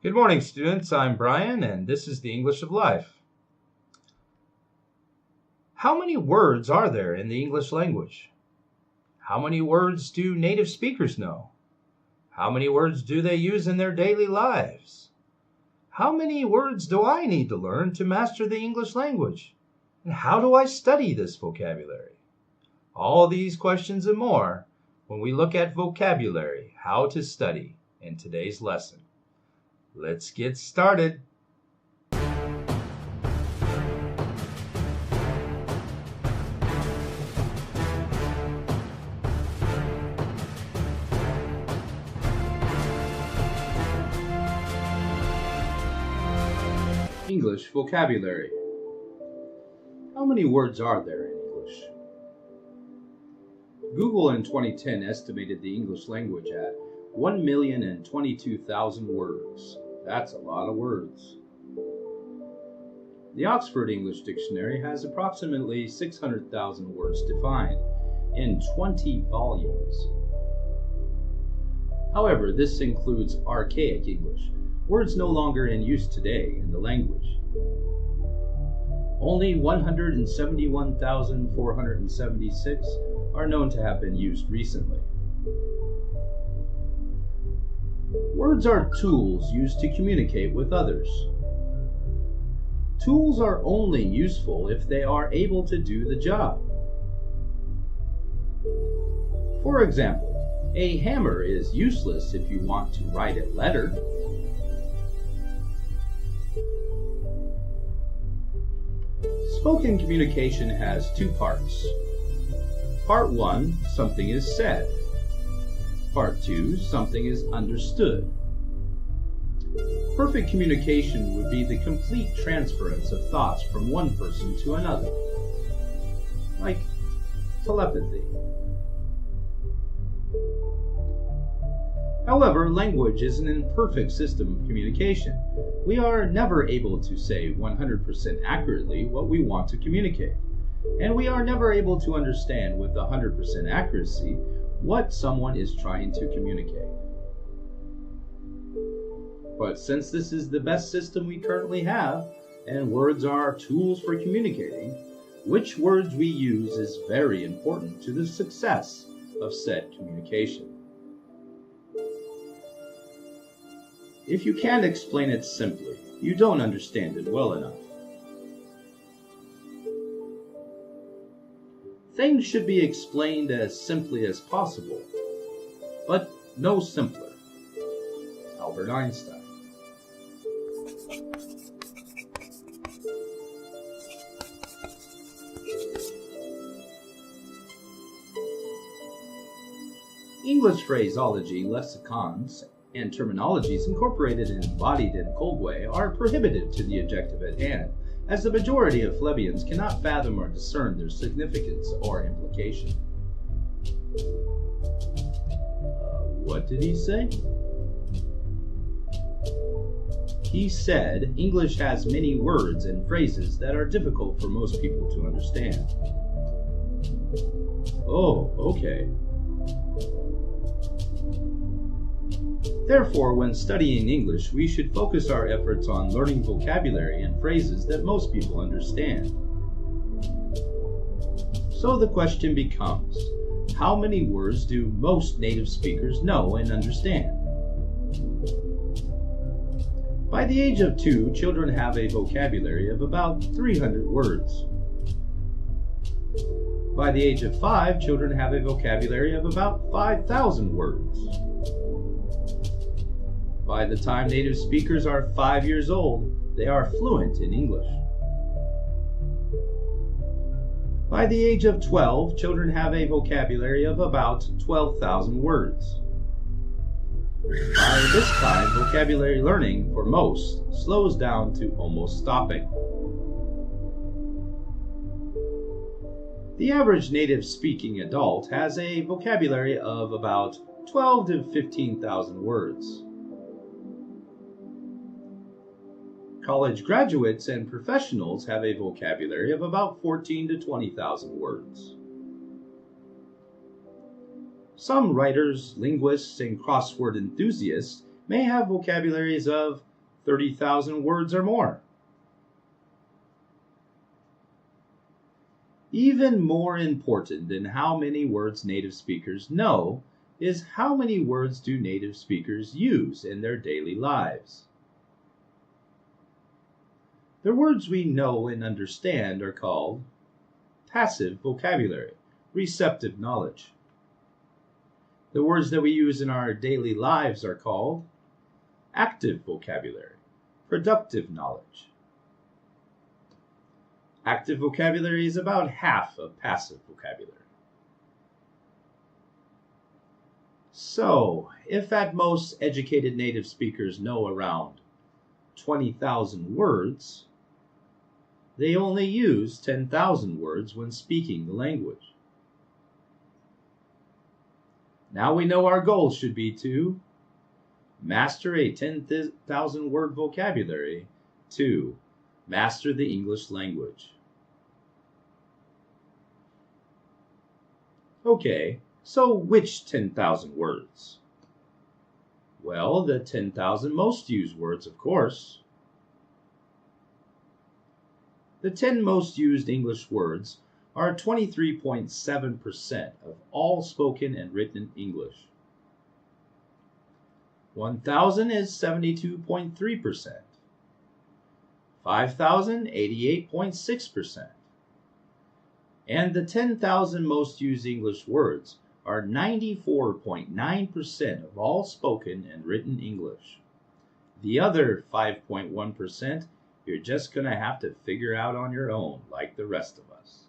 Good morning, students. I'm Brian, and this is the English of Life. How many words are there in the English language? How many words do native speakers know? How many words do they use in their daily lives? How many words do I need to learn to master the English language? And how do I study this vocabulary? All these questions and more when we look at vocabulary, how to study, in today's lesson. Let's get started. English vocabulary. How many words are there in English? Google in 2010 estimated the English language at 1,022,000 words. That's a lot of words. The Oxford English Dictionary has approximately 600,000 words defined in 20 volumes. However, this includes archaic English, words no longer in use today in the language. Only 171,476 are known to have been used recently. Words are tools used to communicate with others. Tools are only useful if they are able to do the job. For example, a hammer is useless if you want to write a letter. Spoken communication has two parts. Part 1, something is said. Part 2, something is understood. Perfect communication would be the complete transference of thoughts from one person to another, like telepathy. However, language is an imperfect system of communication. We are never able to say 100% accurately what we want to communicate, and we are never able to understand with 100% accuracy what someone is trying to communicate. But since this is the best system we currently have, and words are tools for communicating, which words we use is very important to the success of said communication. If you can't explain it simply, you don't understand it well enough. Things should be explained as simply as possible, but no simpler. Albert Einstein. English phraseology, lexicons, and terminologies incorporated and embodied in cold way are prohibited to the objective at hand, as the majority of plebeians cannot fathom or discern their significance or implication. What did he say? He said English has many words and phrases that are difficult for most people to understand. Oh, okay. Therefore, when studying English, we should focus our efforts on learning vocabulary and phrases that most people understand. So the question becomes, how many words do most native speakers know and understand? By the age of 2, children have a vocabulary of about 300 words. By the age of 5, children have a vocabulary of about 5,000 words. By the time native speakers are 5 years old, they are fluent in English. By the age of 12, children have a vocabulary of about 12,000 words. By this time, vocabulary learning, for most, slows down to almost stopping. The average native-speaking adult has a vocabulary of about 12 to 15,000 words. College graduates and professionals have a vocabulary of about 14 to 20,000 words. Some writers, linguists, and crossword enthusiasts may have vocabularies of 30,000 words or more. Even more important than how many words native speakers know is how many words do native speakers use in their daily lives. The words we know and understand are called passive vocabulary, receptive knowledge. The words that we use in our daily lives are called active vocabulary, productive knowledge. Active vocabulary is about half of passive vocabulary. So, if at most educated native speakers know around 20,000 words, they only use 10,000 words when speaking the language. Now we know our goal should be to master a 10,000 word vocabulary to master the English language. Okay, so which 10,000 words? Well, the 10,000 most used words, of course. The 10 most used English words are 23.7% of all spoken and written English. 1,000 is 72.3%. 5,000, 88.6%. And the 10,000 most used English words are 94.9% of all spoken and written English. The other 5.1% you're just going to have to figure out on your own, like the rest of us.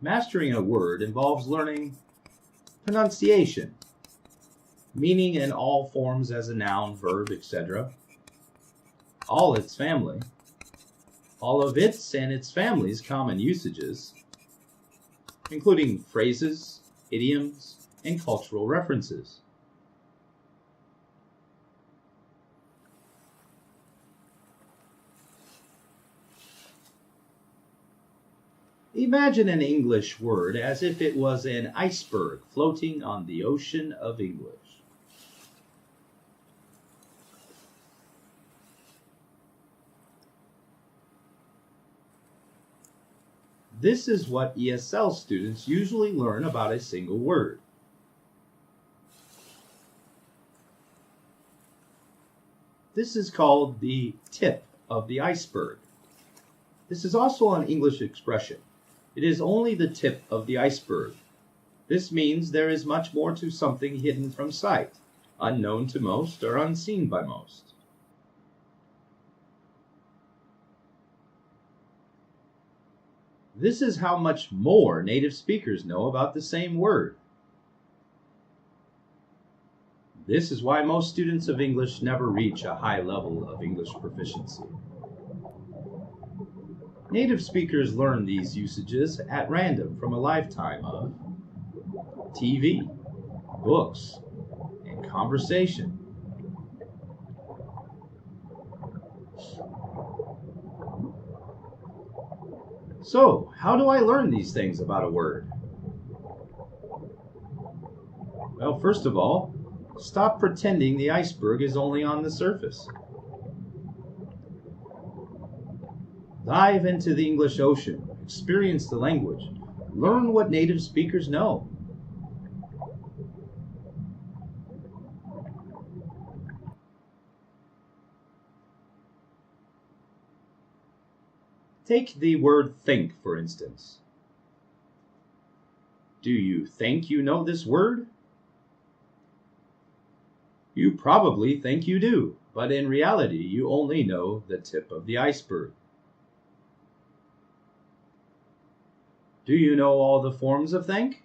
Mastering a word involves learning pronunciation, meaning in all forms as a noun, verb, etc., all its family, all of its and its family's common usages, including phrases, idioms, and cultural references. Imagine an English word as if it was an iceberg floating on the ocean of English. This is what ESL students usually learn about a single word. This is called the tip of the iceberg. This is also an English expression. It is only the tip of the iceberg. This means there is much more to something hidden from sight, unknown to most or unseen by most. This is how much more native speakers know about the same word. This is why most students of English never reach a high level of English proficiency. Native speakers learn these usages at random from a lifetime of TV, books, and conversation. So, how do I learn these things about a word? Well, first of all, stop pretending the iceberg is only on the surface. Dive into the English Ocean, experience the language, learn what native speakers know. Take the word think, for instance. Do you think you know this word? You probably think you do, but in reality, you only know the tip of the iceberg. Do you know all the forms of think?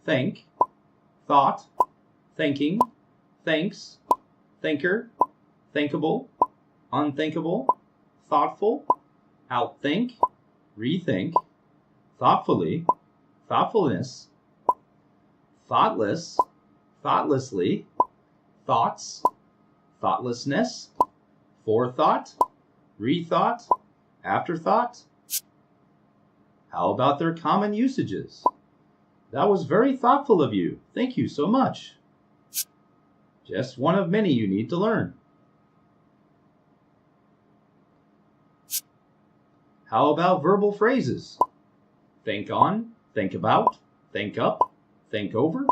Think, thought, thinking, thinks, thinker, thinkable, unthinkable, thoughtful, outthink, rethink, thoughtfully, thoughtfulness, thoughtless, thoughtlessly, thoughts, thoughtlessness, forethought, rethought, Afterthought? How about their common usages? That was very thoughtful of you. Thank you so much. Just one of many you need to learn. How about verbal phrases? Think on, think about, think up, think over,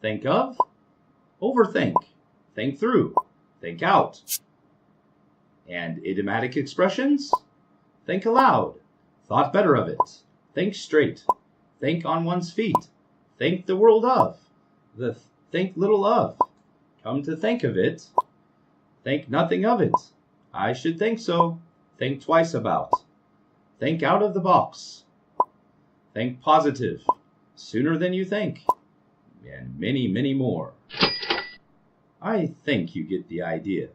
think of, overthink, think through, think out. And idiomatic expressions? Think aloud, thought better of it, think straight, think on one's feet, think the world of, think little of, come to think of it, think nothing of it, I should think so, think twice about, think out of the box, think positive, sooner than you think, and many, many more. I think you get the idea.